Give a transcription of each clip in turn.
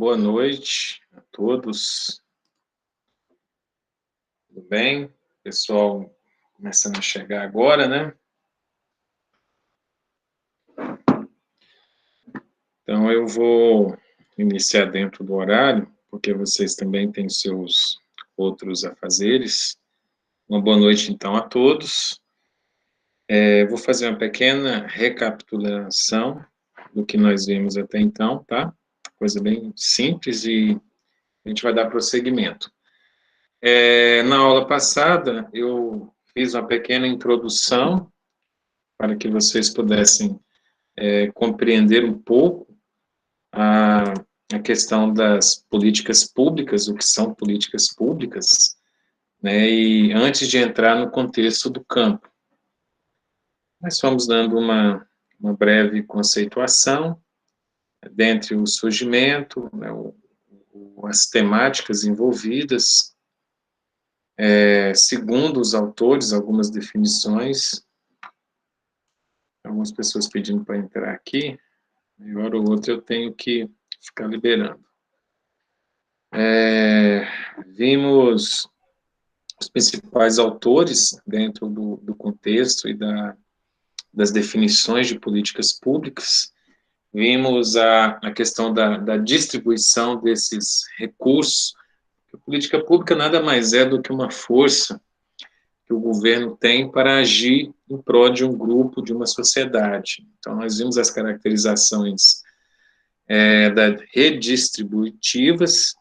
Boa noite a todos. Tudo bem? Pessoal começando a chegar agora, né? Então, eu vou iniciar dentro do horário, porque vocês também têm seus outros afazeres. Uma boa noite, então, a todos. Vou fazer uma pequena recapitulação do que nós vimos até então, tá? Coisa bem simples e a gente vai dar prosseguimento. Na aula passada, eu fiz uma pequena introdução para que vocês pudessem compreender um pouco a questão das políticas públicas, o que são políticas públicas, né, e antes de entrar no contexto do campo. Nós fomos dando uma breve conceituação, dentre o surgimento, né, as temáticas envolvidas, segundo os autores, algumas definições, algumas pessoas pedindo para entrar aqui, e hora ou outra eu tenho que ficar liberando. Vimos os principais autores dentro do contexto e das definições de políticas públicas, vimos a questão da distribuição desses recursos. A política pública nada mais é do que uma força que o governo tem para agir em prol de um grupo, de uma sociedade. Então, nós vimos as caracterizações redistributivas,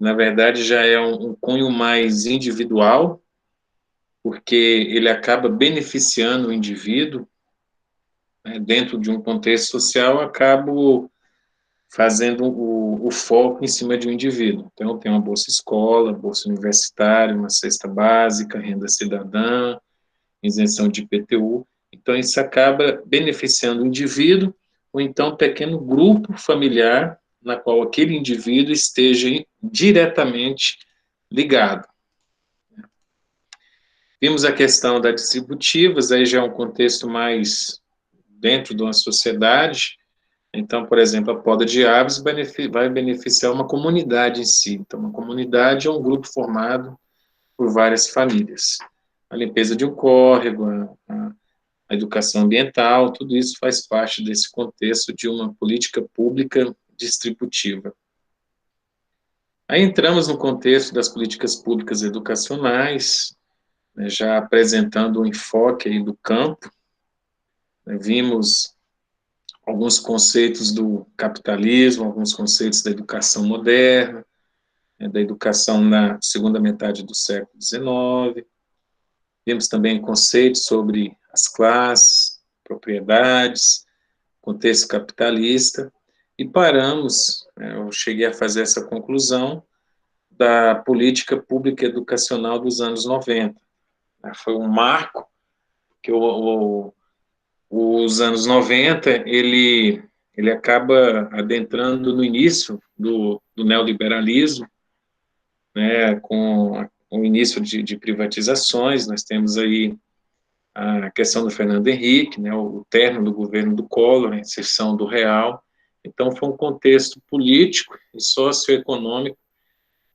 na verdade já é um cunho mais individual, porque ele acaba beneficiando o indivíduo, né, dentro de um contexto social, acabo fazendo o foco em cima de um indivíduo. Então, tem uma bolsa escola, bolsa universitária, uma cesta básica, renda cidadã, isenção de IPTU. Então, isso acaba beneficiando o indivíduo, ou então um pequeno grupo familiar na qual aquele indivíduo esteja diretamente ligado. Vimos a questão das distributivas, aí já é um contexto mais dentro de uma sociedade. Então, por exemplo, a poda de aves vai beneficiar uma comunidade em si. Então, uma comunidade é um grupo formado por várias famílias. A limpeza de um córrego, a educação ambiental, tudo isso faz parte desse contexto de uma política pública distributiva. Aí entramos no contexto das políticas públicas educacionais, né, já apresentando um enfoque aí do campo, né, vimos alguns conceitos do capitalismo, alguns conceitos da educação moderna, né, da educação na segunda metade do século XIX, vimos também conceitos sobre as classes, propriedades, contexto capitalista, e paramos, eu cheguei a fazer essa conclusão, da política pública educacional dos anos 90. Foi um marco que os anos 90, ele acaba adentrando no início do neoliberalismo, né, com o início de privatizações. Nós temos aí a questão do Fernando Henrique, né, o término do governo do Collor, a inserção do real. Então, foi um contexto político e socioeconômico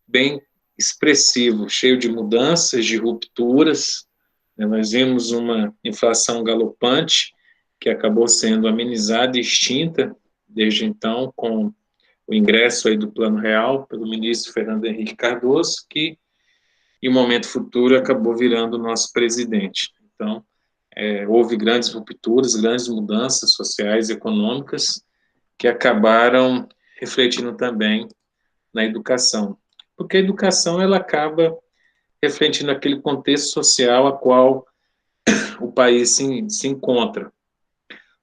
bem expressivo, cheio de mudanças, de rupturas. Nós vimos uma inflação galopante, que acabou sendo amenizada e extinta desde então, com o ingresso aí do Plano Real pelo ministro Fernando Henrique Cardoso, que, em um momento futuro, acabou virando o nosso presidente. Então, houve grandes rupturas, grandes mudanças sociais e econômicas, que acabaram refletindo também na educação. Porque a educação, ela acaba refletindo aquele contexto social a qual o país se encontra.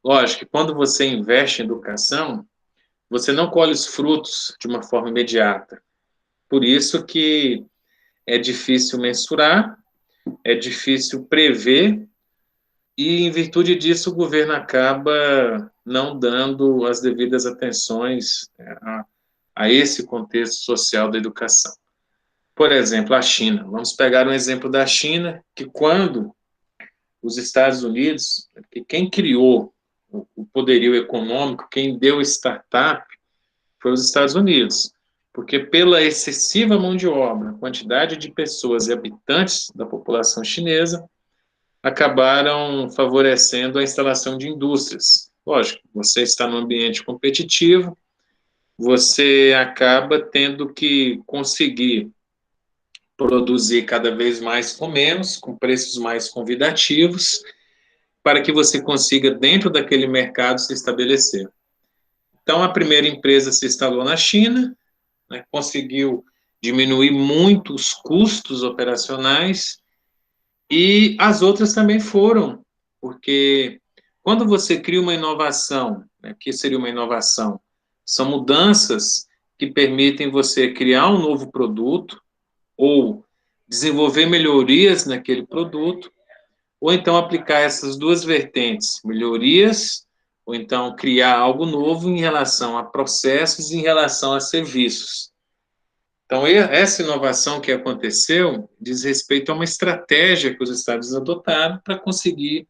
Lógico que quando você investe em educação, você não colhe os frutos de uma forma imediata. Por isso que é difícil mensurar, é difícil prever, e em virtude disso o governo acaba não dando as devidas atenções a esse contexto social da educação. Por exemplo, a China. Vamos pegar um exemplo da China, que quando os Estados Unidos, que quem criou o poderio econômico, quem deu startup, foi os Estados Unidos. porque pela excessiva mão de obra, quantidade de pessoas e habitantes da população chinesa, acabaram favorecendo a instalação de indústrias. Lógico, você está num ambiente competitivo, você acaba tendo que conseguir produzir cada vez mais com menos, com preços mais convidativos, para que você consiga, dentro daquele mercado, se estabelecer. Então, a primeira empresa se instalou na China, né, conseguiu diminuir muito os custos operacionais, e as outras também foram, porque quando você cria uma inovação, né, que seria uma inovação? São mudanças que permitem você criar um novo produto, ou desenvolver melhorias naquele produto, ou então aplicar essas duas vertentes, melhorias, ou então criar algo novo em relação a processos e em relação a serviços. Então, essa inovação que aconteceu diz respeito a uma estratégia que os Estados adotaram para conseguir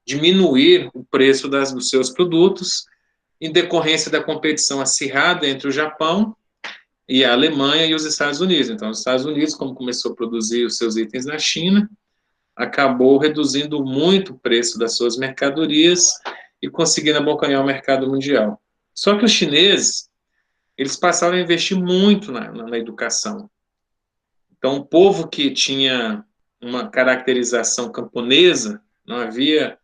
diminuir o preço dos seus produtos, em decorrência da competição acirrada entre o Japão e a Alemanha e os Estados Unidos. Então, os Estados Unidos, como começou a produzir os seus itens na China, acabou reduzindo muito o preço das suas mercadorias e conseguindo abocanhar o mercado mundial. Só que os chineses, eles passaram a investir muito na educação. Então, o povo que tinha uma caracterização camponesa, não havia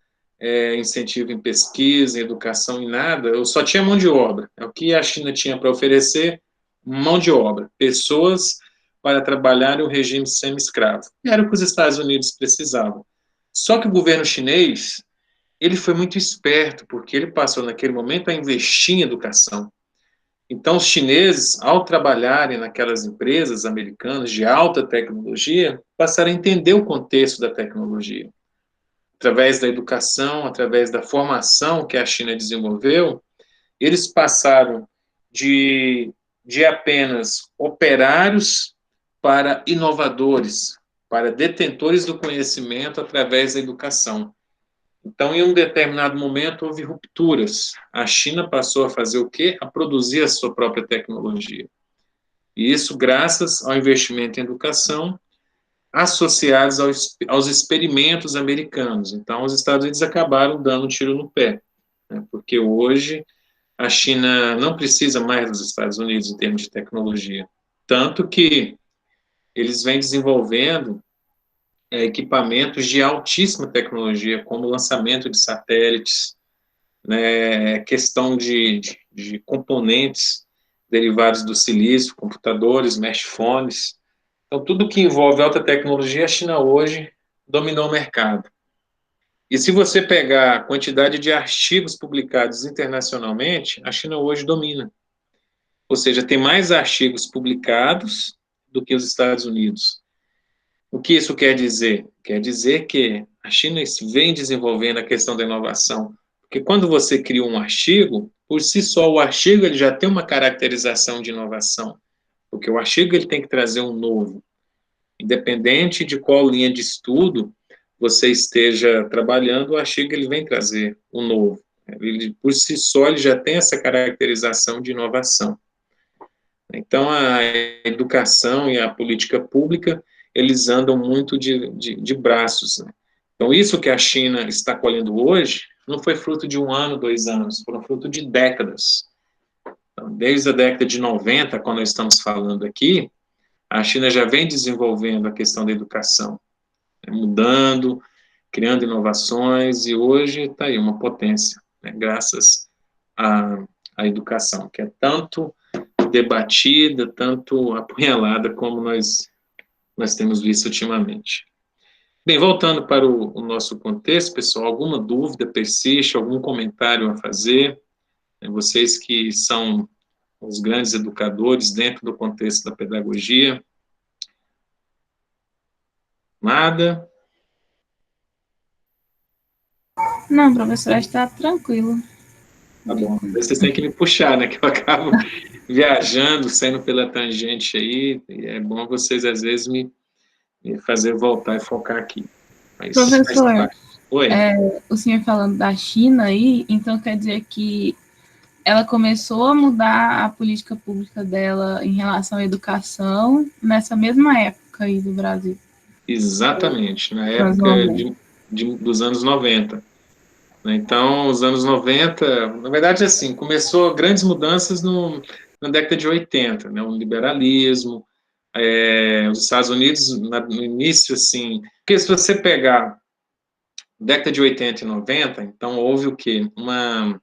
incentivo em pesquisa, em educação, em nada, eu só tinha mão de obra. É o que a China tinha para oferecer, mão de obra, pessoas para trabalhar em um regime semi-escravo. Era o que os Estados Unidos precisavam. Só que o governo chinês, ele foi muito esperto, porque ele passou naquele momento a investir em educação. Então, os chineses, ao trabalharem naquelas empresas americanas de alta tecnologia, passaram a entender o contexto da tecnologia. Através da educação, através da formação que a China desenvolveu, eles passaram de apenas operários para inovadores, para detentores do conhecimento através da educação. Então, em um determinado momento, houve rupturas. A China passou a fazer o quê? A produzir a sua própria tecnologia. E isso graças ao investimento em educação, associados aos experimentos americanos. Então, os Estados Unidos acabaram dando um tiro no pé, né? Porque hoje a China não precisa mais dos Estados Unidos em termos de tecnologia. Tanto que eles vêm desenvolvendo equipamentos de altíssima tecnologia, como lançamento de satélites, né, questão de componentes derivados do silício, computadores, smartphones. Então, tudo que envolve alta tecnologia, a China hoje dominou o mercado. E se você pegar a quantidade de artigos publicados internacionalmente, a China hoje domina. Ou seja, tem mais artigos publicados do que os Estados Unidos. O que isso quer dizer? Quer dizer que a China vem desenvolvendo a questão da inovação. Porque quando você cria um artigo, por si só, o artigo ele já tem uma caracterização de inovação. Porque o artigo ele tem que trazer um novo. Independente de qual linha de estudo você esteja trabalhando, o artigo ele vem trazer um novo. Ele, por si só, ele já tem essa caracterização de inovação. Então, a educação e a política pública, eles andam muito de braços, né? Então, isso que a China está colhendo hoje, não foi fruto de 1 ano, 2 anos, foram fruto de décadas. Então, desde a década de 90, quando nós estamos falando aqui, a China já vem desenvolvendo a questão da educação, né, mudando, criando inovações, e hoje está aí uma potência, né, graças à educação, que é tanto debatida, tanto apunhalada como nós temos visto ultimamente. Bem, voltando para o nosso contexto, pessoal, alguma dúvida persiste, algum comentário a fazer? Vocês que são os grandes educadores dentro do contexto da pedagogia. Nada? Não, professor, está tranquilo. Tá bom. Vocês têm que me puxar, né? Que eu acabo viajando, saindo pela tangente aí. E é bom vocês, às vezes, me fazer voltar e focar aqui. Mas faz Professor, parte. Oi. o senhor falando da China aí, então quer dizer que ela começou a mudar a política pública dela em relação à educação nessa mesma época aí do Brasil, Exatamente, na nos anos época 90. dos anos 90. Né? Então, os anos 90, na verdade, assim, começou grandes mudanças na década de 80, né? O liberalismo, os Estados Unidos, no início, assim, porque se você pegar década de 80 e 90, então houve o quê? Uma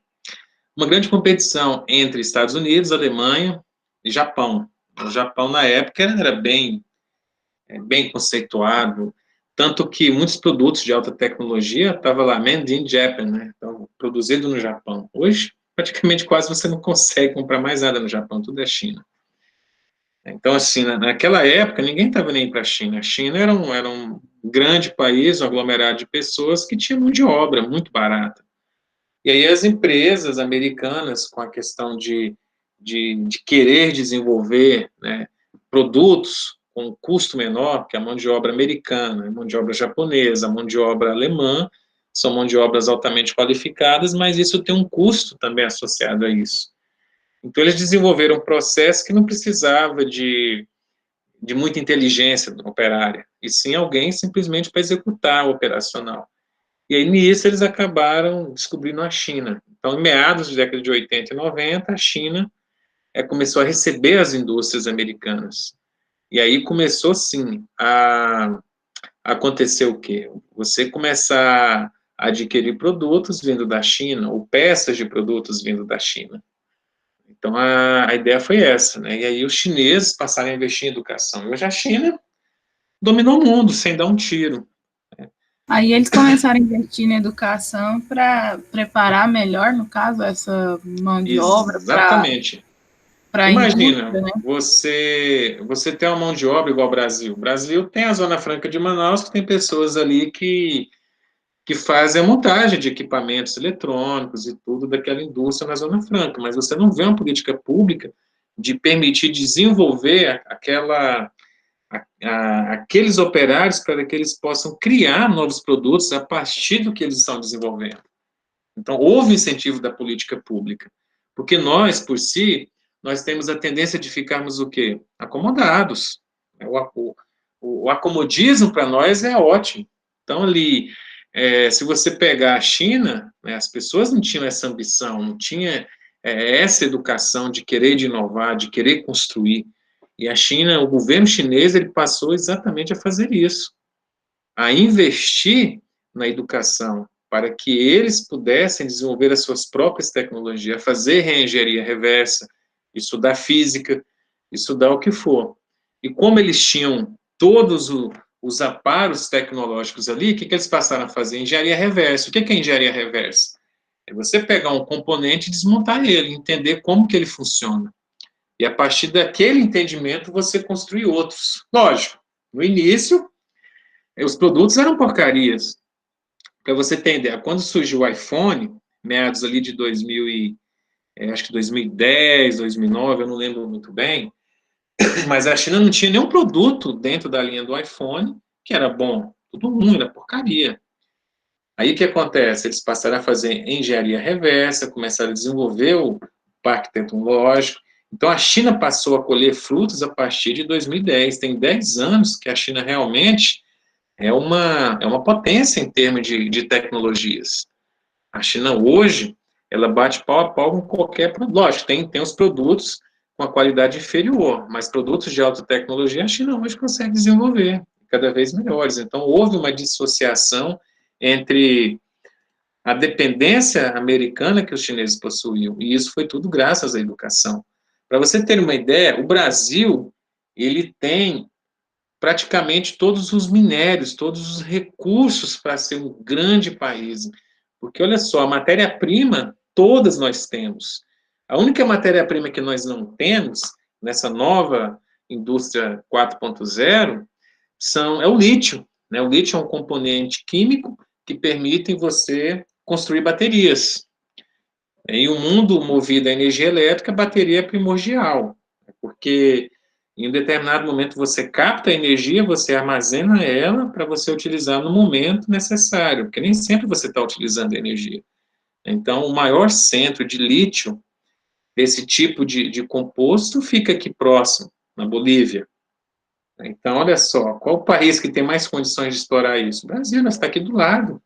grande competição entre Estados Unidos, Alemanha e Japão. O Japão, na época, era bem conceituado, tanto que muitos produtos de alta tecnologia estavam lá, made in Japan, né? Então, produzido no Japão. Hoje, praticamente quase você não consegue comprar mais nada no Japão, tudo é China. Então, assim, naquela época, ninguém estava nem para a China. A China era um grande país, um aglomerado de pessoas que tinha mão de obra muito barata. E aí as empresas americanas, com a questão de querer desenvolver, né, produtos com um custo menor, que a mão de obra americana, a mão de obra japonesa, a mão de obra alemã, são mão de obras altamente qualificadas, mas isso tem um custo também associado a isso. Então, eles desenvolveram um processo que não precisava de muita inteligência operária, e sim alguém simplesmente para executar o operacional. E aí, nisso, eles acabaram descobrindo a China. Então, em meados da década de 80 e 90, a China começou a receber as indústrias americanas. E aí começou, sim, a acontecer o quê? Você começar a adquirir produtos vindo da China, ou peças de produtos vindo da China. Então, a ideia foi essa, né? E aí os chineses passaram a investir em educação. E hoje a China dominou o mundo sem dar um tiro. Aí eles começaram a investir na educação para preparar melhor, no caso, essa mão de obra Exatamente. para a indústria, Imagina, né? você tem uma mão de obra igual ao Brasil. O Brasil tem a Zona Franca de Manaus, que tem pessoas ali que fazem a montagem de equipamentos eletrônicos e tudo daquela indústria na Zona Franca, mas você não vê uma política pública de permitir desenvolver aqueles operários para que eles possam criar novos produtos a partir do que eles estão desenvolvendo. Então, houve incentivo da política pública, porque nós, por si, nós temos a tendência de ficarmos o quê? Acomodados. O acomodismo para nós é ótimo. Então, ali, se você pegar a China, né, as pessoas não tinham essa ambição, não tinha essa educação de querer de inovar, de querer construir. E a China, o governo chinês, ele passou exatamente a fazer isso, a investir na educação, para que eles pudessem desenvolver as suas próprias tecnologias, fazer reengenharia reversa, estudar física, estudar o que for. E como eles tinham todos os aparos tecnológicos ali, o que eles passaram a fazer? Engenharia reversa. O que é engenharia reversa? É você pegar um componente e desmontar ele, entender como que ele funciona. E a partir daquele entendimento, você construir outros. Lógico, no início, os produtos eram porcarias. Para você ter ideia, quando surgiu o iPhone, meados ali de 2000 acho que 2010, 2009, eu não lembro muito bem, mas a China não tinha nenhum produto dentro da linha do iPhone que era bom. Tudo ruim, era porcaria. Aí o que acontece? Eles passaram a fazer engenharia reversa, começaram a desenvolver o parque tecnológico. Então a China passou a colher frutos a partir de 2010. Tem 10 anos que a China realmente é uma potência em termos de tecnologias. A China hoje, ela bate pau a pau com qualquer produto. Lógico, tem os produtos com a qualidade inferior, mas produtos de alta tecnologia a China hoje consegue desenvolver, cada vez melhores. Então, houve uma dissociação entre a dependência americana que os chineses possuíam, e isso foi tudo graças à educação. Para você ter uma ideia, o Brasil, ele tem praticamente todos os minérios, todos os recursos para ser um grande país. Porque, olha só, a matéria-prima, todas nós temos. A única matéria-prima que nós não temos, nessa nova indústria 4.0, é o lítio. Né? O lítio é um componente químico que permite você construir baterias. Em um mundo movido à energia elétrica, a bateria é primordial, porque em um determinado momento você capta a energia, você armazena ela para você utilizar no momento necessário, porque nem sempre você está utilizando a energia. Então, o maior centro de lítio desse tipo de composto fica aqui próximo, na Bolívia. Então, olha só, qual o país que tem mais condições de explorar isso? O Brasil, nós está aqui do lado.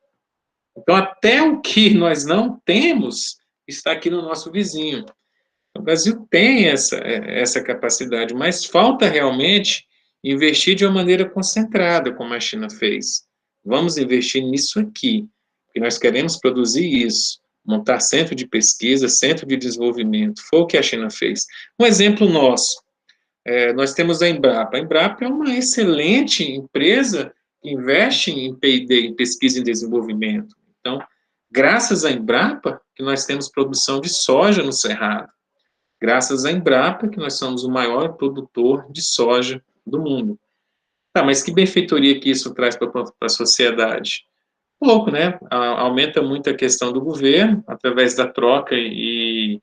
Então, até o que nós não temos está aqui no nosso vizinho. O Brasil tem essa capacidade, mas falta realmente investir de uma maneira concentrada, como a China fez. Vamos investir nisso aqui, porque nós queremos produzir isso, montar centro de pesquisa, centro de desenvolvimento. Foi o que a China fez. Um exemplo nosso, nós temos a Embrapa. A Embrapa é uma excelente empresa que investe em P&D, em pesquisa e desenvolvimento. Então, graças à Embrapa, que nós temos produção de soja no Cerrado. Graças à Embrapa, que nós somos o maior produtor de soja do mundo. Tá, mas que benfeitoria que isso traz para a sociedade? Pouco, né? Aumenta muito a questão do governo, através da troca, e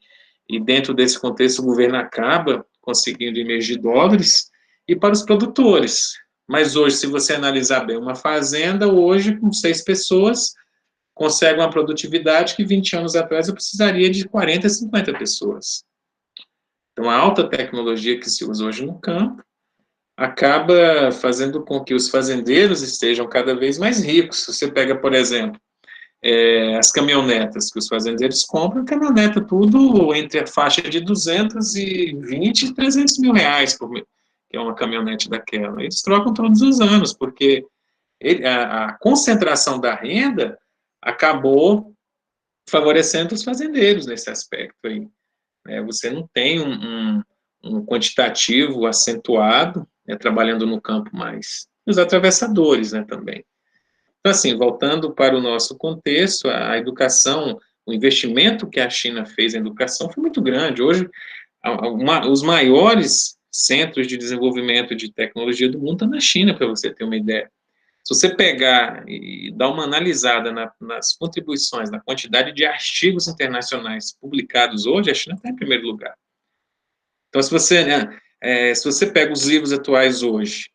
dentro desse contexto o governo acaba conseguindo emergir dólares, e para os produtores. Mas hoje, se você analisar bem uma fazenda, hoje, com 6 pessoas, consegue uma produtividade que 20 anos atrás eu precisaria de 40, 50 pessoas. Então, a alta tecnologia que se usa hoje no campo acaba fazendo com que os fazendeiros estejam cada vez mais ricos. Você pega, por exemplo, as caminhonetas que os fazendeiros compram, caminhoneta tudo entre a faixa de 220 e 300 mil reais por mês, que é uma caminhonete daquela. Eles trocam todos os anos, porque a concentração da renda acabou favorecendo os fazendeiros nesse aspecto aí. Você não tem um quantitativo acentuado, trabalhando no campo mais. Os atravessadores, também. Então, assim, voltando para o nosso contexto, a educação, o investimento que a China fez em educação foi muito grande. Hoje, os maiores centros de desenvolvimento de tecnologia do mundo estão na China, para você ter uma ideia. Se você pegar e dar uma analisada nas contribuições, na quantidade de artigos internacionais publicados hoje, a China está em primeiro lugar. Então, se você pega os livros atuais hoje,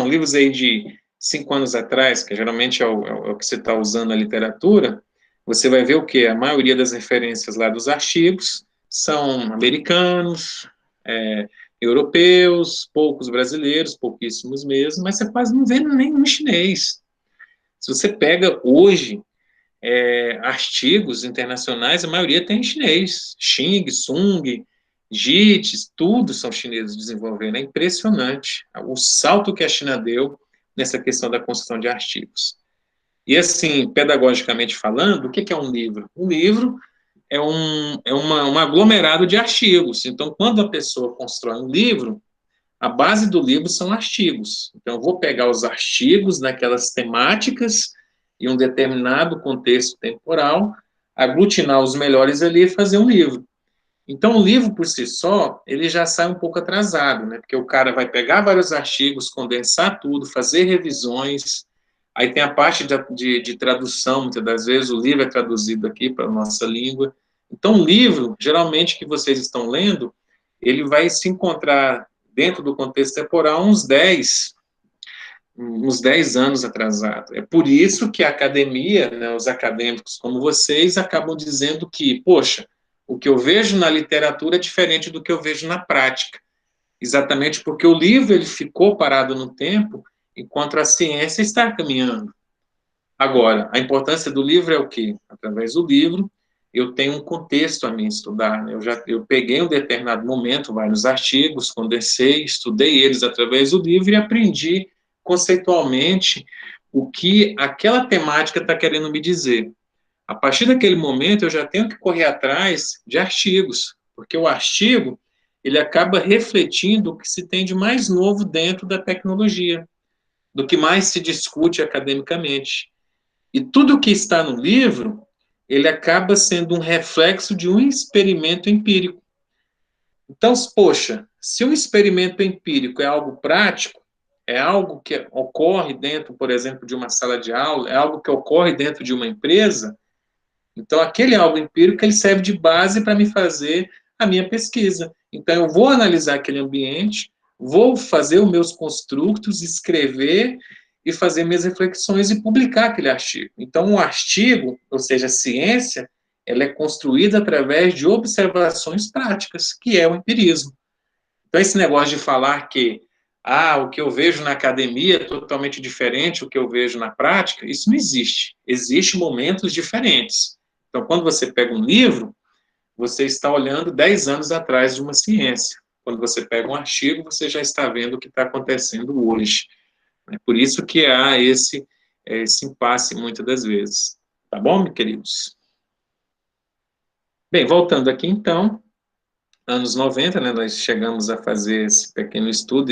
livros aí de 5 anos atrás, que geralmente é o que você está usando na literatura, você vai ver o quê? A maioria das referências lá dos artigos são americanos, europeus, poucos brasileiros, pouquíssimos mesmo, mas você quase não vê nenhum chinês. Se você pega hoje artigos internacionais, a maioria tem em chinês. Xing, Sung, JIT, tudo são chineses desenvolvendo. É impressionante o salto que a China deu nessa questão da construção de artigos. E assim, pedagogicamente falando, o que é um livro? Um livro é um aglomerado de artigos. Então, quando a pessoa constrói um livro, a base do livro são artigos. Então, eu vou pegar os artigos naquelas temáticas em um determinado contexto temporal, aglutinar os melhores ali e fazer um livro. Então, o livro, por si só, ele já sai um pouco atrasado, porque o cara vai pegar vários artigos, condensar tudo, fazer revisões, aí tem a parte de tradução, muitas das vezes o livro é traduzido aqui para a nossa língua. Então, o livro, geralmente, que vocês estão lendo, ele vai se encontrar dentro do contexto temporal uns 10 anos atrasado. É por isso que a academia, os acadêmicos como vocês, acabam dizendo que, poxa, o que eu vejo na literatura é diferente do que eu vejo na prática. Exatamente porque o livro ele ficou parado no tempo, enquanto a ciência está caminhando. Agora, a importância do livro é o quê? Através do livro, eu tenho um contexto a mim estudar. Eu peguei um determinado momento, vários artigos, condensei, estudei eles através do livro e aprendi conceitualmente o que aquela temática está querendo me dizer. A partir daquele momento, eu já tenho que correr atrás de artigos, porque o artigo ele acaba refletindo o que se tem de mais novo dentro da tecnologia, do que mais se discute academicamente. E tudo que está no livro, ele acaba sendo um reflexo de um experimento empírico. Então, poxa, se um experimento empírico é algo prático, é algo que ocorre dentro, por exemplo, de uma sala de aula, é algo que ocorre dentro de uma empresa, então aquele algo empírico ele serve de base para me fazer a minha pesquisa. Então, eu vou analisar aquele ambiente, vou fazer os meus construtos, escrever e fazer minhas reflexões e publicar aquele artigo. Então, um artigo, ou seja, a ciência, ela é construída através de observações práticas, que é o empirismo. Então, esse negócio de falar que o que eu vejo na academia é totalmente diferente do que eu vejo na prática, isso não existe. Existem momentos diferentes. Então, quando você pega um livro, você está olhando 10 anos atrás de uma ciência. Quando você pega um artigo, você já está vendo o que está acontecendo hoje. É por isso que há esse impasse muitas das vezes. Tá bom, meus queridos? Bem, voltando aqui então, anos 90, né, nós chegamos a fazer esse pequeno estudo,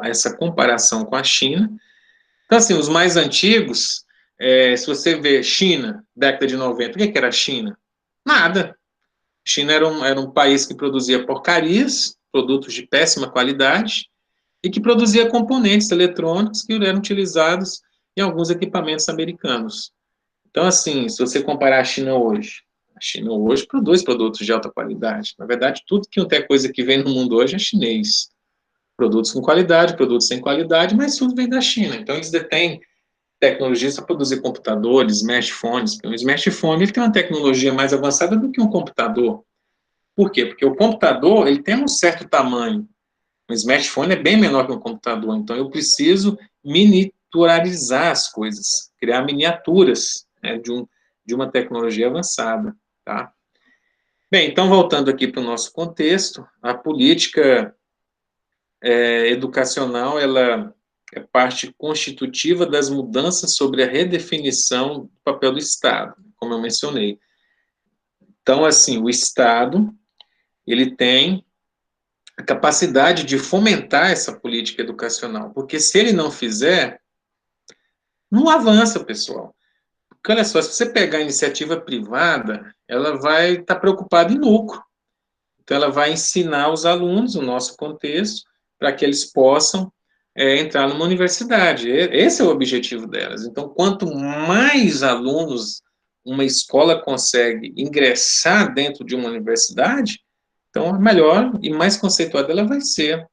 essa comparação com a China. Então, assim, os mais antigos, se você vê China, década de 90, o que era a China? Nada. China era um país que produzia porcarias, produtos de péssima qualidade, e que produzia componentes eletrônicos que eram utilizados em alguns equipamentos americanos. Então, assim, se você comparar a China hoje produz produtos de alta qualidade. Na verdade, tudo que é coisa que vem no mundo hoje é chinês. Produtos com qualidade, produtos sem qualidade, mas tudo vem da China. Então, eles detêm tecnologias para produzir computadores, smartphones. Um smartphone ele tem uma tecnologia mais avançada do que um computador. Por quê? Porque o computador ele tem um certo tamanho. Um smartphone é bem menor que um computador. Então, eu preciso miniaturizar as coisas, criar miniaturas, né, de uma tecnologia avançada. Tá? Bem, então, voltando aqui para o nosso contexto, a política educacional ela é parte constitutiva das mudanças sobre a redefinição do papel do Estado, como eu mencionei. Então, assim, o Estado ele tem a capacidade de fomentar essa política educacional, porque se ele não fizer, não avança, pessoal. Porque olha só, se você pegar a iniciativa privada, ela vai estar preocupada em lucro. Então, ela vai ensinar os alunos, o nosso contexto, para que eles possam entrar numa universidade. Esse é o objetivo delas. Então, quanto mais alunos uma escola consegue ingressar dentro de uma universidade, então, melhor e mais conceituada ela vai ser.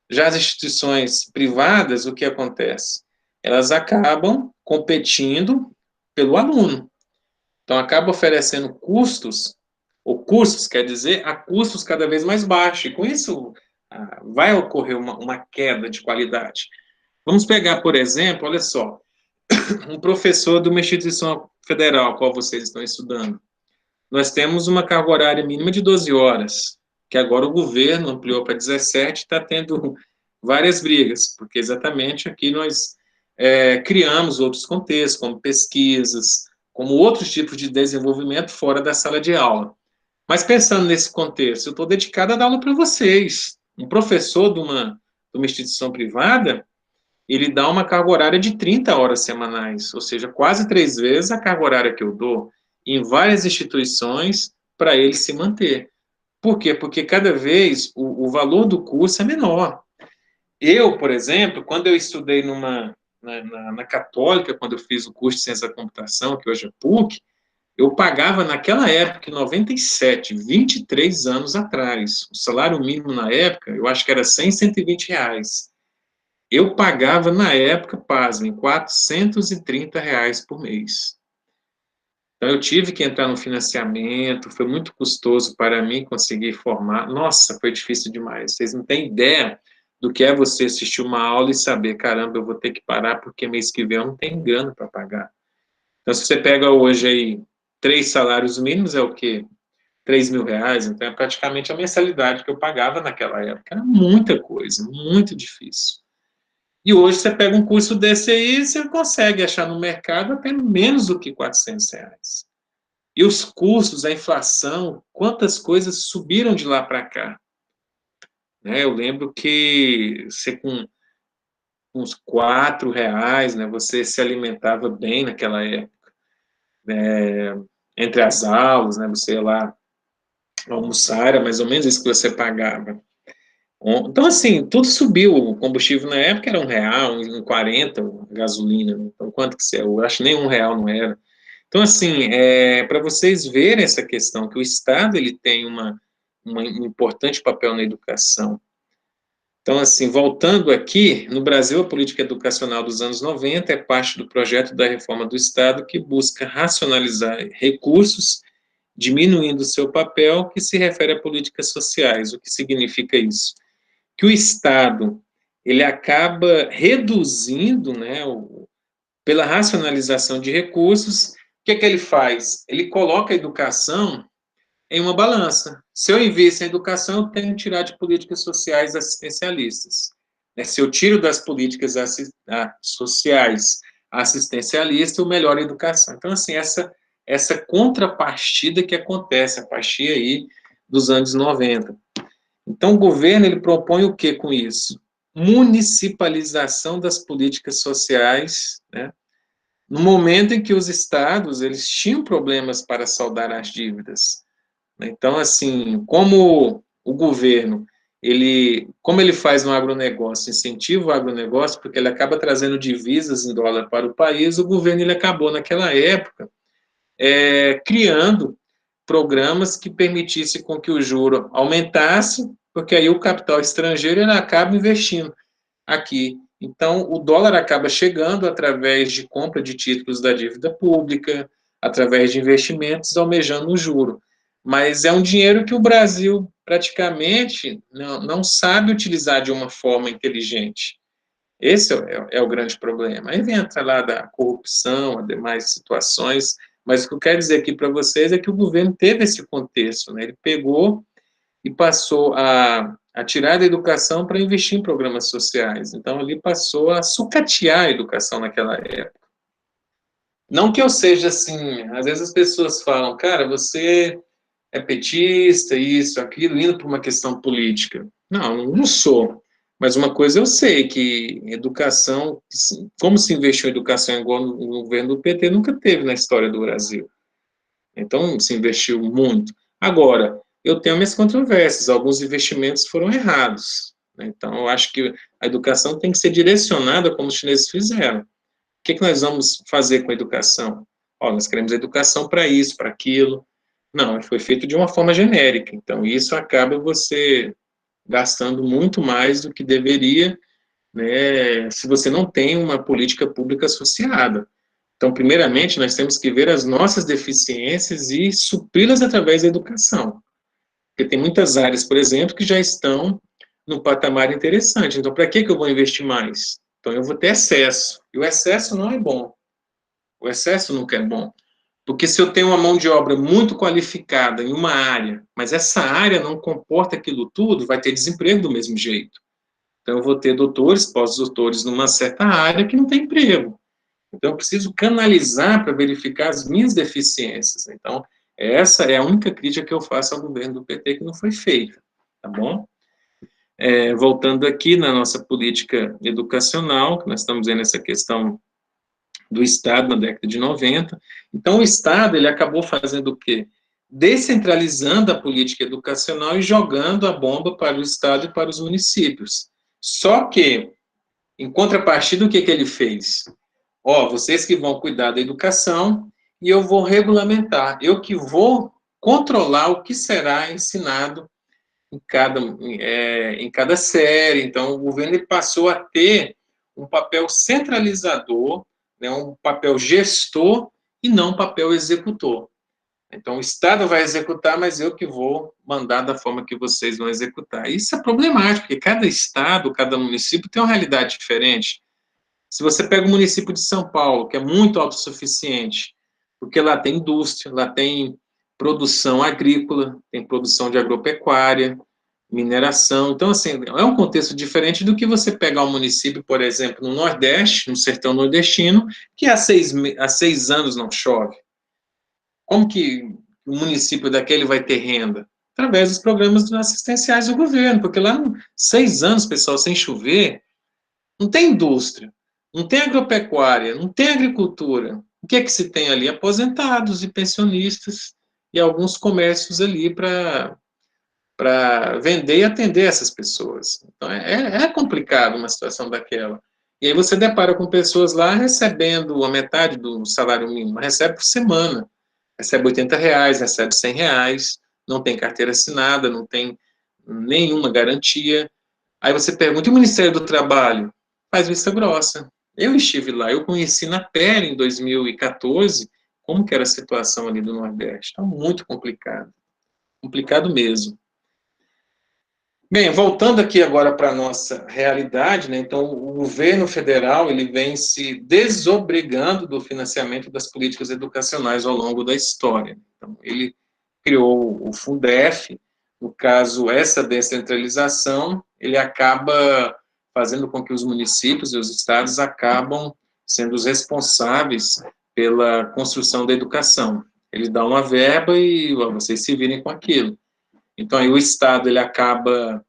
Já as instituições privadas, o que acontece? Elas acabam competindo pelo aluno. Então, acaba oferecendo cursos, quer dizer, a custos cada vez mais baixos. E com isso, vai ocorrer uma queda de qualidade. Vamos pegar, por exemplo, olha só, um professor de uma instituição federal, a qual vocês estão estudando. Nós temos uma carga horária mínima de 12 horas, que agora o governo ampliou para 17, está tendo várias brigas, porque exatamente aqui nós criamos outros contextos, como pesquisas, como outros tipos de desenvolvimento fora da sala de aula. Mas pensando nesse contexto, eu estou dedicado a dar aula para vocês. Um professor de uma instituição privada, ele dá uma carga horária de 30 horas semanais, ou seja, quase 3 vezes a carga horária que eu dou em várias instituições para ele se manter. Por quê? Porque cada vez o valor do curso é menor. Eu, por exemplo, quando eu estudei na Católica, quando eu fiz o curso de Ciência da Computação, que hoje é PUC, eu pagava naquela época, em 97, 23 anos atrás, o salário mínimo na época, eu acho que era 100, 120 reais. Eu pagava, na época, pasmem, 430 reais por mês. Então, eu tive que entrar no financiamento, foi muito custoso para mim conseguir formar. Nossa, foi difícil demais. Vocês não têm ideia do que é você assistir uma aula e saber, caramba, eu vou ter que parar porque mês que vem eu não tenho grana para pagar. Então, se você pega hoje aí 3 salários mínimos, é o quê? 3 mil reais, então é praticamente a mensalidade que eu pagava naquela época. Era muita coisa, muito difícil. E hoje você pega um curso desse aí, você consegue achar no mercado até menos do que 400 reais. E os custos, a inflação, quantas coisas subiram de lá para cá. Né? Eu lembro que você com uns 4 reais, né, você se alimentava bem naquela época. Entre as aulas, né, você ia lá almoçar, era mais ou menos isso que você pagava. Então, assim, tudo subiu. O combustível na época era R$1, R$1,40, a gasolina. Então, quanto que você... Eu acho que nem R$1 não era. Então, assim, para vocês verem essa questão, que o Estado ele tem um importante papel na educação. Então, assim, voltando aqui, no Brasil, a política educacional dos anos 90 é parte do projeto da reforma do Estado que busca racionalizar recursos diminuindo o seu papel, que se refere a políticas sociais. O que significa isso? Que o Estado, ele acaba reduzindo, né, pela racionalização de recursos. O que é que ele faz? Ele coloca a educação em uma balança. Se eu invisto em educação, eu tenho que tirar de políticas sociais assistencialistas. Se eu tiro das políticas sociais assistencialistas, eu melhoro a educação. Então, assim, essa contrapartida que acontece a partir aí dos anos 90. Então, o governo, ele propõe o que com isso? Municipalização das políticas sociais, né? No momento em que os estados, eles tinham problemas para saldar as dívidas. Então, assim, como o governo, como ele faz no agronegócio, incentiva o agronegócio, porque ele acaba trazendo divisas em dólar para o país, o governo, ele acabou, naquela época, criando programas que permitissem com que o juro aumentasse, porque aí o capital estrangeiro, ele acaba investindo aqui. Então, o dólar acaba chegando através de compra de títulos da dívida pública, através de investimentos, almejando o juro. Mas é um dinheiro que o Brasil praticamente não sabe utilizar de uma forma inteligente. Esse é o grande problema. Aí entra lá da corrupção, as demais situações, mas o que eu quero dizer aqui para vocês é que o governo teve esse contexto, né? Ele pegou e passou a tirar da educação para investir em programas sociais. Então, ali passou a sucatear a educação naquela época. Não que eu seja assim, às vezes as pessoas falam, cara, você é petista, isso, aquilo, indo para uma questão política. Não, não sou. Mas uma coisa eu sei, que educação, como se investiu em educação igual no governo do PT, nunca teve na história do Brasil. Então, se investiu muito. Agora, eu tenho minhas controvérsias, alguns investimentos foram errados. Né? Então, eu acho que a educação tem que ser direcionada como os chineses fizeram. O que nós vamos fazer com a educação? Nós queremos educação para isso, para aquilo. Não, foi feito de uma forma genérica. Então, isso acaba você gastando muito mais do que deveria, né, se você não tem uma política pública associada. Então, primeiramente, nós temos que ver as nossas deficiências e supri-las através da educação. Porque tem muitas áreas, por exemplo, que já estão no patamar interessante. Então, para que eu vou investir mais? Então, eu vou ter excesso. E o excesso não é bom. O excesso nunca é bom. Porque se eu tenho uma mão de obra muito qualificada em uma área, mas essa área não comporta aquilo tudo, vai ter desemprego do mesmo jeito. Então, eu vou ter doutores, pós-doutores numa certa área que não tem emprego. Então, eu preciso canalizar para verificar as minhas deficiências. Então, essa é a única crítica que eu faço ao governo do PT que não foi feita, tá bom? Voltando aqui na nossa política educacional, que nós estamos vendo essa questão do Estado na década de 90. Então, o Estado, ele acabou fazendo o quê? Descentralizando a política educacional e jogando a bomba para o Estado e para os municípios. Só que, em contrapartida, o que ele fez? Vocês que vão cuidar da educação e eu vou regulamentar, eu que vou controlar o que será ensinado em cada série. Então, o governo passou a ter um papel centralizador, né, um papel gestor e não um papel executor. Então, o Estado vai executar, mas eu que vou mandar da forma que vocês vão executar. Isso é problemático, porque cada estado, cada município tem uma realidade diferente. Se você pega o município de São Paulo, que é muito autossuficiente, porque lá tem indústria, lá tem produção agrícola, tem produção de agropecuária, mineração. Então, assim, é um contexto diferente do que você pegar um município, por exemplo, no Nordeste, no sertão nordestino, que há 6 anos não chove. Como que o município daquele vai ter renda? Através dos programas assistenciais do governo, porque lá, 6 anos, pessoal, sem chover, não tem indústria, não tem agropecuária, não tem agricultura. O que é que se tem ali? Aposentados e pensionistas e alguns comércios ali para vender e atender essas pessoas. Então, é complicado uma situação daquela. E aí você depara com pessoas lá recebendo a metade do salário mínimo, recebe por semana, recebe R$ 80, recebe R$ 100, não tem carteira assinada, não tem nenhuma garantia. Aí você pergunta, e o Ministério do Trabalho? Faz vista grossa. Eu estive lá, eu conheci na pele em 2014 como que era a situação ali do Nordeste. Está muito complicado. Complicado mesmo. Bem, voltando aqui agora para a nossa realidade, né, então o governo federal ele vem se desobrigando do financiamento das políticas educacionais ao longo da história. Então, ele criou o Fundef, no caso, essa descentralização, ele acaba fazendo com que os municípios e os estados acabam sendo os responsáveis pela construção da educação. Ele dá uma verba e ó, vocês se virem com aquilo. Então, aí o Estado ele acaba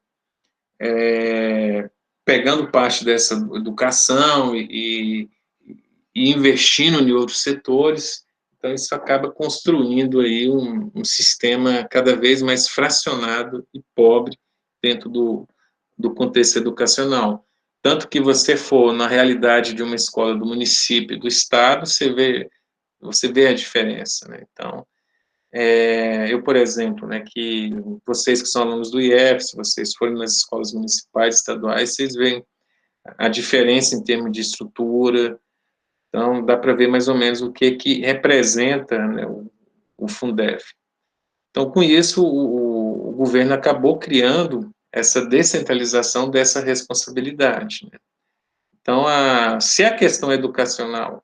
pegando parte dessa educação e investindo em outros setores. Então, isso acaba construindo aí um sistema cada vez mais fracionado e pobre dentro do contexto educacional. Tanto que você for na realidade de uma escola do município, do estado, você vê a diferença, né? Então, eu, por exemplo, né, que vocês que são alunos do IEF, se vocês forem nas escolas municipais, estaduais, vocês veem a diferença em termos de estrutura. Então, dá para ver mais ou menos o que representa, né, o Fundef. Então, com isso, o governo acabou criando essa descentralização dessa responsabilidade, né? Então, se a questão educacional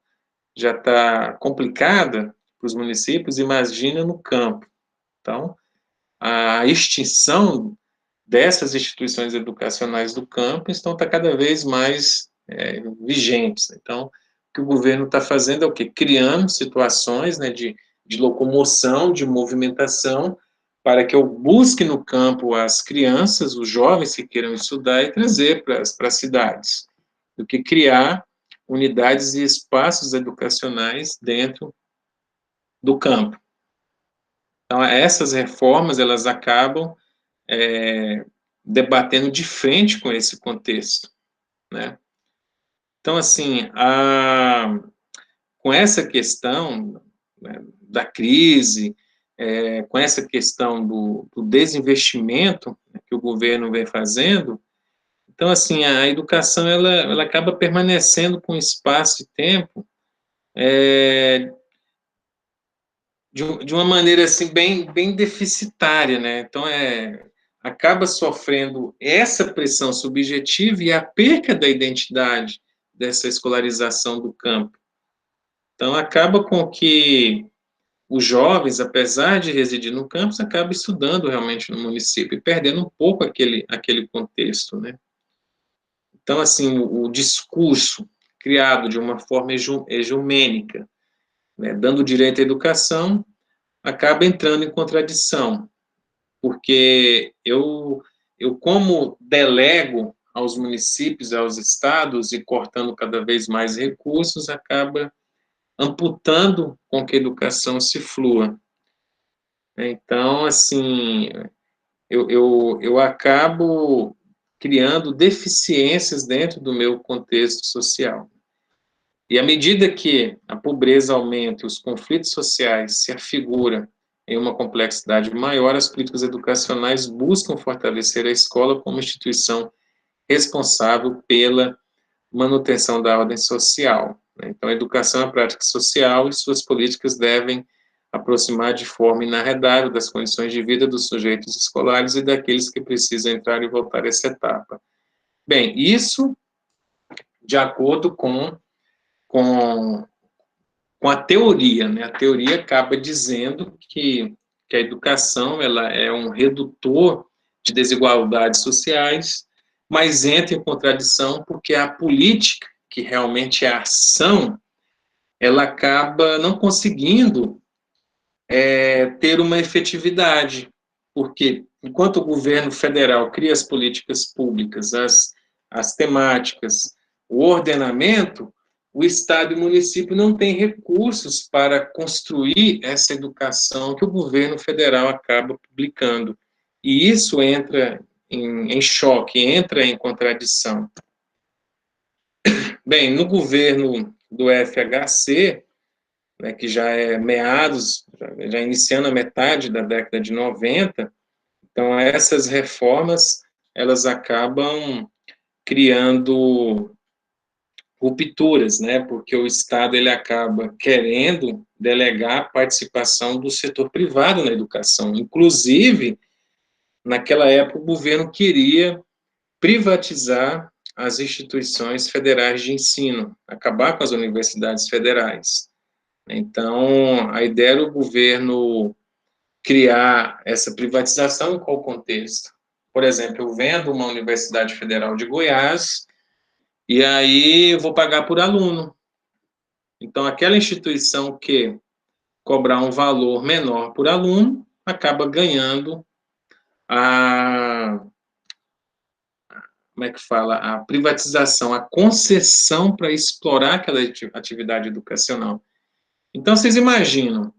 já está complicada para os municípios, imagina no campo. Então, a extinção dessas instituições educacionais do campo está cada vez mais vigentes. Então, o que o governo está fazendo é o quê? Criando situações, né, de locomoção, de movimentação, para que eu busque no campo as crianças, os jovens que queiram estudar e trazer para as cidades, do que criar unidades e espaços educacionais dentro do campo. Então, essas reformas, elas acabam debatendo de frente com esse contexto, né? Então, assim, com essa questão, né, da crise, com essa questão do desinvestimento, né, que o governo vem fazendo, então, assim, a educação, ela acaba permanecendo com espaço e tempo de uma maneira, assim, bem deficitária, né? Então, acaba sofrendo essa pressão subjetiva e a perca da identidade dessa escolarização do campo. Então, acaba com que os jovens, apesar de residir no campus, acabam estudando realmente no município e perdendo um pouco aquele contexto, né? Então, assim, o discurso criado de uma forma hegemônica, né, dando direito à educação, acaba entrando em contradição, porque eu como delego aos municípios, aos estados e cortando cada vez mais recursos, acaba amputando com que a educação se flua. Então, assim, eu acabo criando deficiências dentro do meu contexto social. E à medida que a pobreza aumenta e os conflitos sociais se afiguram em uma complexidade maior, as políticas educacionais buscam fortalecer a escola como instituição responsável pela manutenção da ordem social. Então, a educação é a prática social e suas políticas devem aproximar de forma inarredável das condições de vida dos sujeitos escolares e daqueles que precisam entrar e voltar a essa etapa. Bem, isso de acordo com a teoria, né? A teoria acaba dizendo que a educação ela é um redutor de desigualdades sociais, mas entra em contradição porque a política, que realmente é a ação, ela acaba não conseguindo ter uma efetividade, porque enquanto o governo federal cria as políticas públicas, as temáticas, o ordenamento, o Estado e o município não têm recursos para construir essa educação que o governo federal acaba publicando. E isso entra em choque, entra em contradição. Bem, no governo do FHC, né, que já é meados, já iniciando a metade da década de 90, então essas reformas, elas acabam criando rupturas, né, porque o Estado ele acaba querendo delegar a participação do setor privado na educação. Inclusive, naquela época, o governo queria privatizar as instituições federais de ensino, acabar com as universidades federais. Então, a ideia era o governo criar essa privatização em qual contexto? Por exemplo, eu vendo uma Universidade Federal de Goiás e aí eu vou pagar por aluno. Então, aquela instituição que cobrar um valor menor por aluno acaba ganhando a, como é que fala, a privatização, a concessão para explorar aquela atividade educacional. Então, vocês imaginam,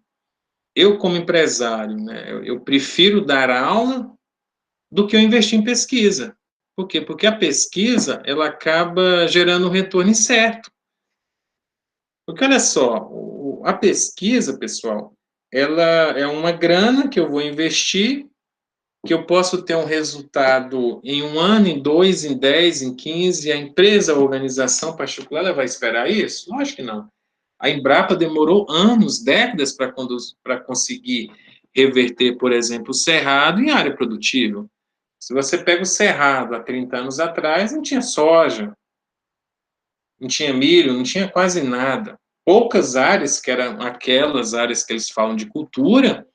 eu como empresário, né, eu prefiro dar aula do que eu investir em pesquisa. Por quê? Porque a pesquisa, ela acaba gerando um retorno incerto. Porque, olha só, a pesquisa, pessoal, ela é uma grana que eu vou investir, que eu posso ter um resultado em 1 ano, em 2, em 10, em 15, e a empresa, a organização particular, ela vai esperar isso? Lógico que não. A Embrapa demorou anos, décadas, para conseguir reverter, por exemplo, o cerrado em área produtiva. Se você pega o cerrado há 30 anos atrás, não tinha soja, não tinha milho, não tinha quase nada. Poucas áreas, que eram aquelas áreas que eles falam de cultura,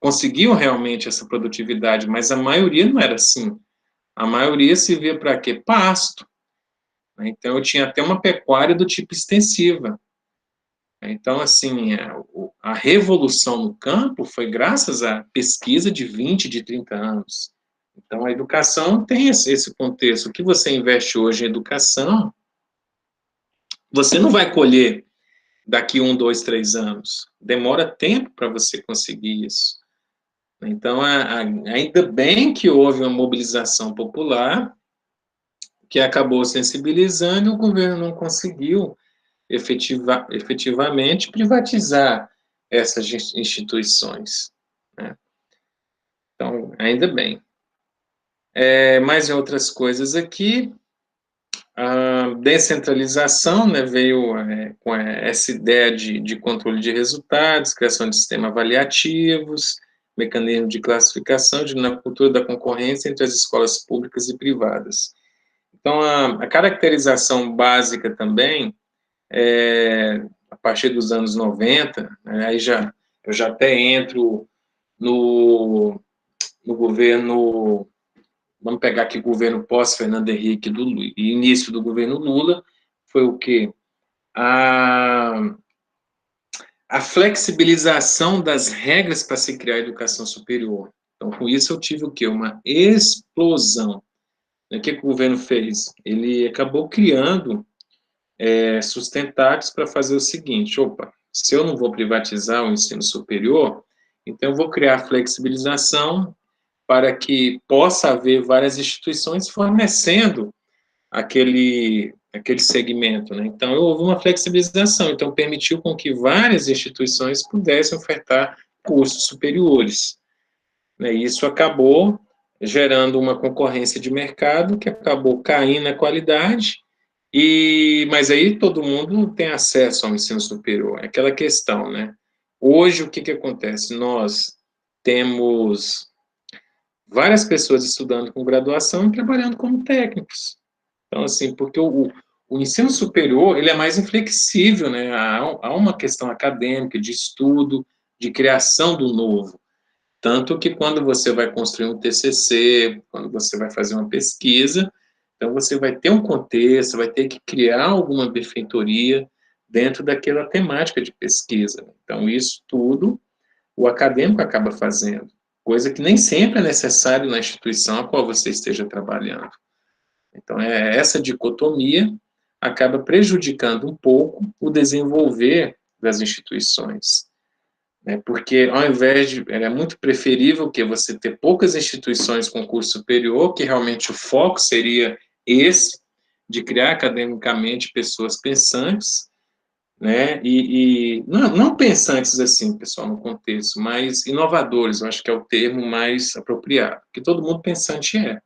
conseguiam realmente essa produtividade, mas a maioria não era assim. A maioria se via para quê? Pasto. Então, eu tinha até uma pecuária do tipo extensiva. Então, assim, a revolução no campo foi graças à pesquisa de 20, de 30 anos. Então, a educação tem esse contexto. O que você investe hoje em educação, você não vai colher daqui 1, 2, 3 anos. Demora tempo para você conseguir isso. Então, ainda bem que houve uma mobilização popular que acabou sensibilizando e o governo não conseguiu efetivamente privatizar essas instituições, né? Então, ainda bem. Mais em outras coisas aqui, a descentralização, né, veio com essa ideia de controle de resultados, criação de sistemas avaliativos, mecanismo de classificação, na cultura da concorrência entre as escolas públicas e privadas. Então, a caracterização básica também, a partir dos anos 90, né, aí eu já até entro no governo, vamos pegar aqui o governo pós-Fernando Henrique, do início do governo Lula, foi o quê? A flexibilização das regras para se criar a educação superior. Então, com isso eu tive o quê? Uma explosão. O que o governo fez? Ele acabou criando sustentáculos para fazer o seguinte: opa, se eu não vou privatizar o ensino superior, então eu vou criar flexibilização para que possa haver várias instituições fornecendo aquele segmento, né? Então, houve uma flexibilização, então permitiu com que várias instituições pudessem ofertar cursos superiores, né? E isso acabou gerando uma concorrência de mercado que acabou caindo a qualidade, mas aí todo mundo tem acesso ao ensino superior, é aquela questão, né? Hoje, o que acontece? Nós temos várias pessoas estudando com graduação e trabalhando como técnicos. Então, assim, porque o ensino superior, ele é mais inflexível, né? Há uma questão acadêmica, de estudo, de criação do novo. Tanto que quando você vai construir um TCC, quando você vai fazer uma pesquisa, então você vai ter um contexto, vai ter que criar alguma benfeitoria dentro daquela temática de pesquisa. Então, isso tudo o acadêmico acaba fazendo, coisa que nem sempre é necessário na instituição a qual você esteja trabalhando. Então, essa dicotomia acaba prejudicando um pouco o desenvolver das instituições, né? Porque, ao invés de... é muito preferível que você ter poucas instituições com curso superior, que realmente o foco seria esse, de criar academicamente pessoas pensantes, né? E não pensantes assim, pessoal, no contexto, mas inovadores, eu acho que é o termo mais apropriado, porque todo mundo pensante é.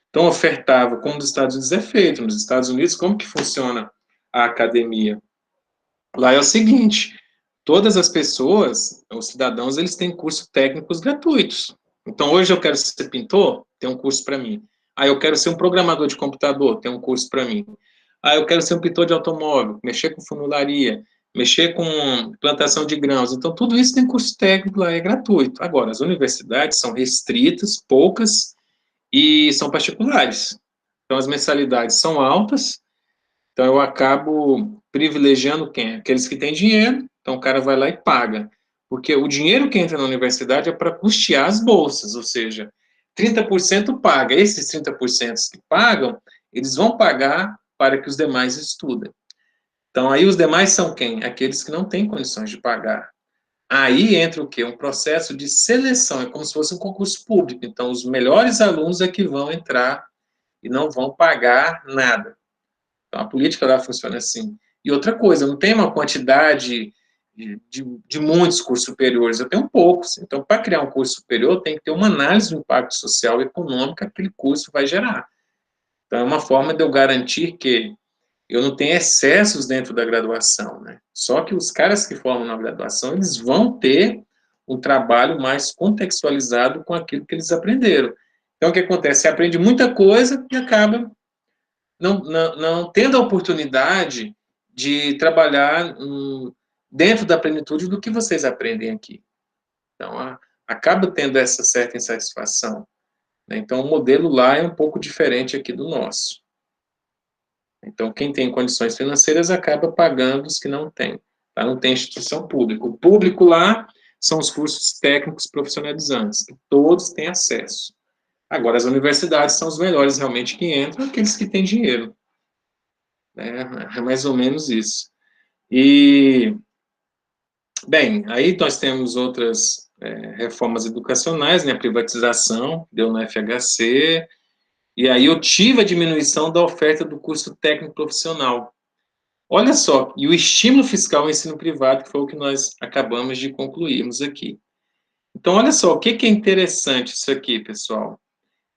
Então, ofertava, como nos Estados Unidos é feito. Nos Estados Unidos, como que funciona à academia. Lá é o seguinte, todas as pessoas, os cidadãos, eles têm cursos técnicos gratuitos. Então, hoje eu quero ser pintor, tem um curso para mim. Aí eu quero ser um programador de computador, tem um curso para mim. Aí eu quero ser um pintor de automóvel, mexer com funilaria, mexer com plantação de grãos. Então, tudo isso tem curso técnico lá, é gratuito. Agora, as universidades são restritas, poucas, e são particulares. Então, as mensalidades são altas, então eu acabo privilegiando quem? Aqueles que têm dinheiro, então o cara vai lá e paga. Porque o dinheiro que entra na universidade é para custear as bolsas, ou seja, 30% paga. Esses 30% que pagam, eles vão pagar para que os demais estudem. Então, aí os demais são quem? Aqueles que não têm condições de pagar. Aí entra o quê? Um processo de seleção, é como se fosse um concurso público. Então, os melhores alunos é que vão entrar e não vão pagar nada. Então, a política lá funciona assim. E outra coisa, não tem uma quantidade de muitos cursos superiores, eu tenho poucos. Então, para criar um curso superior, tem que ter uma análise do impacto social e econômico que aquele curso vai gerar. Então, é uma forma de eu garantir que eu não tenho excessos dentro da graduação, né? Só que os caras que formam na graduação, eles vão ter um trabalho mais contextualizado com aquilo que eles aprenderam. Então, o que acontece? Você aprende muita coisa e acaba não tendo a oportunidade de trabalhar dentro da plenitude do que vocês aprendem aqui. Então, acaba tendo essa certa insatisfação, né? Então, o modelo lá é um pouco diferente aqui do nosso. Então, quem tem condições financeiras acaba pagando os que não têm. Tá? Não tem instituição pública. O público lá são os cursos técnicos profissionalizantes, que todos têm acesso. Agora, as universidades são os melhores realmente que entram, aqueles que têm dinheiro. É mais ou menos isso. E, bem, aí nós temos outras reformas educacionais, né? A privatização, deu no FHC, e aí eu tive a diminuição da oferta do curso técnico profissional. Olha só, e o estímulo fiscal ao ensino privado, que foi o que nós acabamos de concluirmos aqui. Então, olha só, o que é interessante isso aqui, pessoal?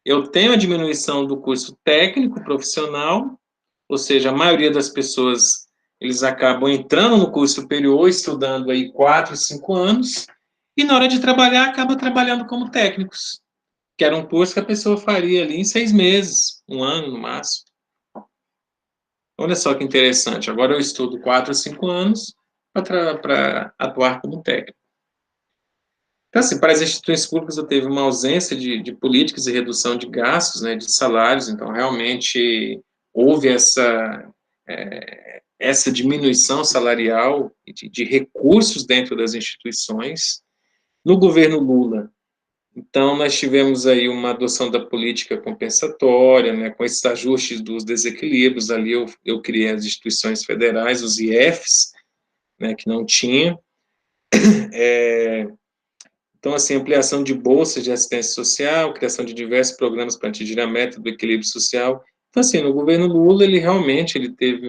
Eu tenho a diminuição do curso técnico profissional, ou seja, a maioria das pessoas, eles acabam entrando no curso superior, estudando aí 4, 5 anos, e na hora de trabalhar, acaba trabalhando como técnicos, que era um curso que a pessoa faria ali em 6 meses, 1 ano no máximo. Olha só que interessante, agora eu estudo 4 a 5 anos para atuar como técnico. Então, assim, para as instituições públicas eu teve uma ausência de políticas de redução de gastos, né, de salários, então realmente houve essa diminuição salarial e de recursos dentro das instituições. No governo Lula, então, nós tivemos aí uma adoção da política compensatória, né, com esses ajustes dos desequilíbrios, ali eu criei as instituições federais, os IFs, né, que não tinha. Então, assim, ampliação de bolsas de assistência social, criação de diversos programas para atingir a meta do equilíbrio social. Então, assim, no governo Lula, ele realmente teve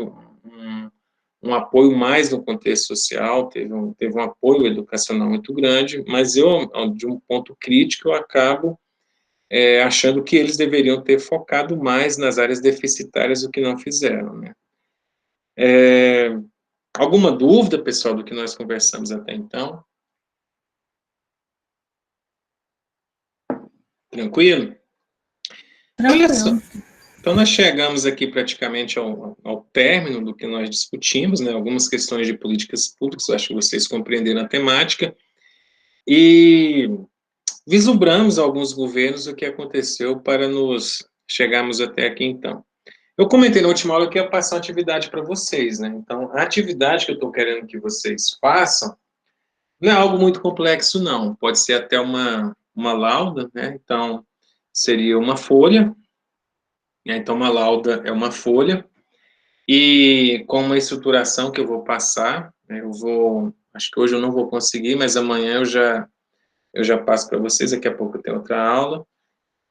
um apoio mais no contexto social, teve um apoio educacional muito grande, mas eu, de um ponto crítico, eu acabo achando que eles deveriam ter focado mais nas áreas deficitárias do que não fizeram, né? Alguma dúvida, pessoal, do que nós conversamos até então? Tranquilo? Olha só, Tranquilo. então nós chegamos aqui praticamente ao término do que nós discutimos, né? Algumas questões de políticas públicas, eu acho que vocês compreenderam a temática, e vislumbramos alguns governos o que aconteceu para nos chegarmos até aqui então. Eu comentei na última aula que ia passar uma atividade para vocês, né? Então, a atividade que eu estou querendo que vocês façam não é algo muito complexo, não. Pode ser até uma lauda, né? Então, seria uma folha, né? Então, uma lauda é uma folha, e com uma estruturação que eu vou passar, né? Acho que hoje eu não vou conseguir, mas amanhã eu já passo para vocês, daqui a pouco eu tenho outra aula.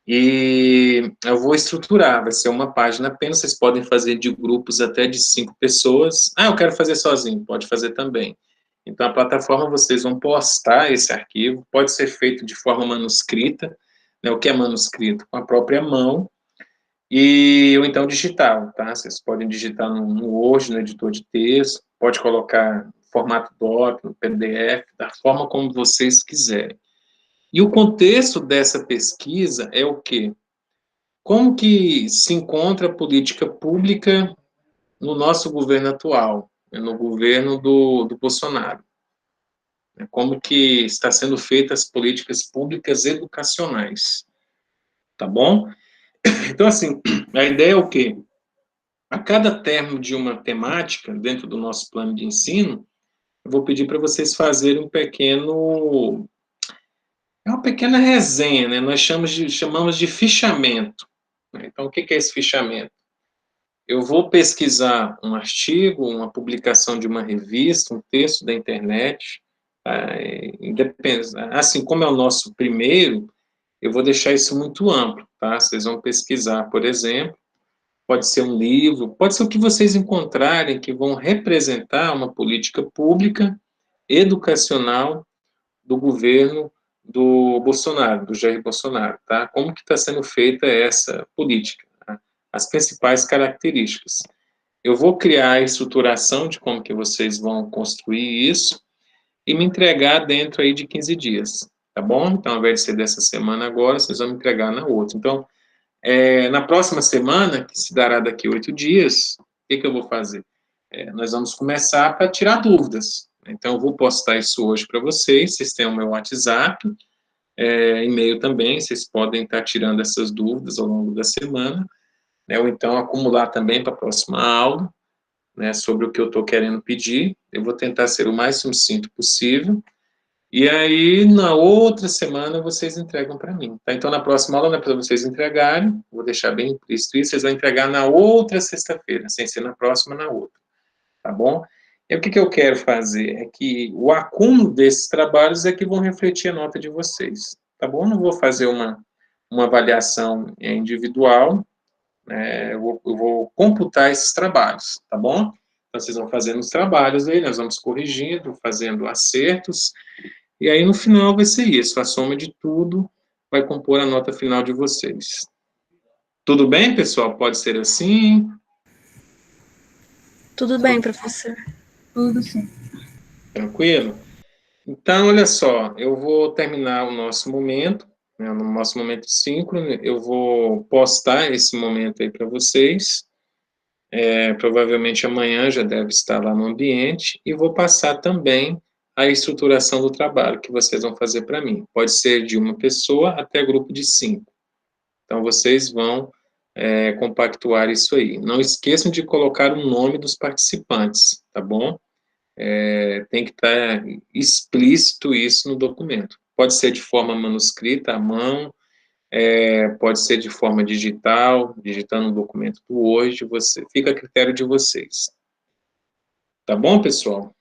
E eu vou estruturar, vai ser uma página apenas, vocês podem fazer de grupos até de 5 pessoas. Ah, eu quero fazer sozinho, pode fazer também. Então, a plataforma, vocês vão postar esse arquivo, pode ser feito de forma manuscrita, né? O que é manuscrito? Com a própria mão, ou então digital, tá? Vocês podem digitar no Word, no editor de texto, pode colocar formato doc, no PDF, da forma como vocês quiserem. E o contexto dessa pesquisa é o quê? Como que se encontra a política pública no nosso governo atual, no governo do Bolsonaro? Como que está sendo feitas as políticas públicas educacionais, tá bom? Então, assim, a ideia é o quê? A cada término de uma temática, dentro do nosso plano de ensino, eu vou pedir para vocês fazerem uma pequena resenha, né? Nós chamamos de fichamento. Né? Então, o que é esse fichamento? Eu vou pesquisar um artigo, uma publicação de uma revista, um texto da internet, assim como é o nosso primeiro, eu vou deixar isso muito amplo, tá? Vocês vão pesquisar, por exemplo, pode ser um livro, pode ser o que vocês encontrarem que vão representar uma política pública, educacional, do governo do Bolsonaro, do Jair Bolsonaro, tá? Como que está sendo feita essa política, tá? As principais características. Eu vou criar a estruturação de como que vocês vão construir isso e me entregar dentro aí de 15 dias, tá bom? Então, ao invés de ser dessa semana agora, vocês vão me entregar na outra. Então, na próxima semana, que se dará daqui 8 dias, o que eu vou fazer? Nós vamos começar para tirar dúvidas. Então, eu vou postar isso hoje para vocês têm o meu WhatsApp, e-mail também, vocês podem estar tirando essas dúvidas ao longo da semana, né, ou então acumular também para a próxima aula, né, sobre o que eu estou querendo pedir. Eu vou tentar ser o mais sucinto possível, e aí, na outra semana, vocês entregam para mim. Tá? Então, na próxima aula, não é para vocês entregarem, vou deixar bem implícito isso, vocês vão entregar na outra sexta-feira, sem ser na próxima, na outra. Tá bom? E o que eu quero fazer? É que o acúmulo desses trabalhos é que vão refletir a nota de vocês. Tá bom? Não vou fazer uma avaliação individual, né? Eu vou computar esses trabalhos, tá bom? Então, vocês vão fazendo os trabalhos aí, nós vamos corrigindo, fazendo acertos, e aí, no final, vai ser isso. A soma de tudo vai compor a nota final de vocês. Tudo bem, pessoal? Pode ser assim? Tudo bem, professor. Tudo sim. Tranquilo? Então, olha só, eu vou terminar o nosso momento, né, no nosso momento síncrono, eu vou postar esse momento aí para vocês, provavelmente amanhã já deve estar lá no ambiente, e vou passar também a estruturação do trabalho que vocês vão fazer para mim. Pode ser de uma pessoa até grupo de 5. Então, vocês vão compactuar isso aí. Não esqueçam de colocar o nome dos participantes, tá bom? Tem que estar explícito isso no documento. Pode ser de forma manuscrita, à mão, pode ser de forma digital, digitando um documento do Word, fica a critério de vocês. Tá bom, pessoal?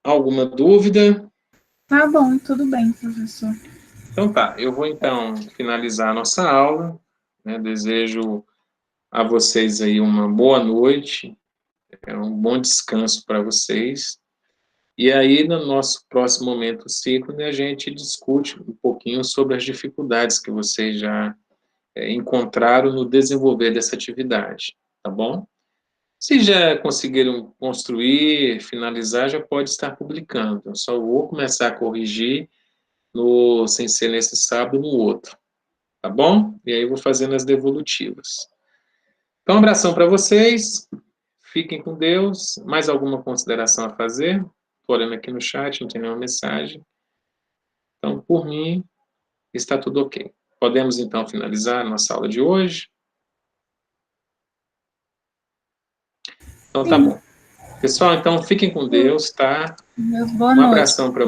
Alguma dúvida? Tá bom, tudo bem, professor. Então tá, eu vou então finalizar a nossa aula, né? Desejo a vocês aí uma boa noite, um bom descanso para vocês. E aí, no nosso próximo momento síncrono, a gente discute um pouquinho sobre as dificuldades que vocês já encontraram no desenvolver dessa atividade, tá bom? Se já conseguiram construir, finalizar, já pode estar publicando. Eu só vou começar a corrigir sem ser nesse sábado, no outro, tá bom? E aí eu vou fazendo as devolutivas. Então, um abração para vocês, fiquem com Deus. Mais alguma consideração a fazer? Estou olhando aqui no chat, não tem nenhuma mensagem. Então, por mim, está tudo ok. Podemos, então, finalizar a nossa aula de hoje? Então, tá bom. Pessoal, então, fiquem com Deus, tá? Deus, boa Um noite. abração para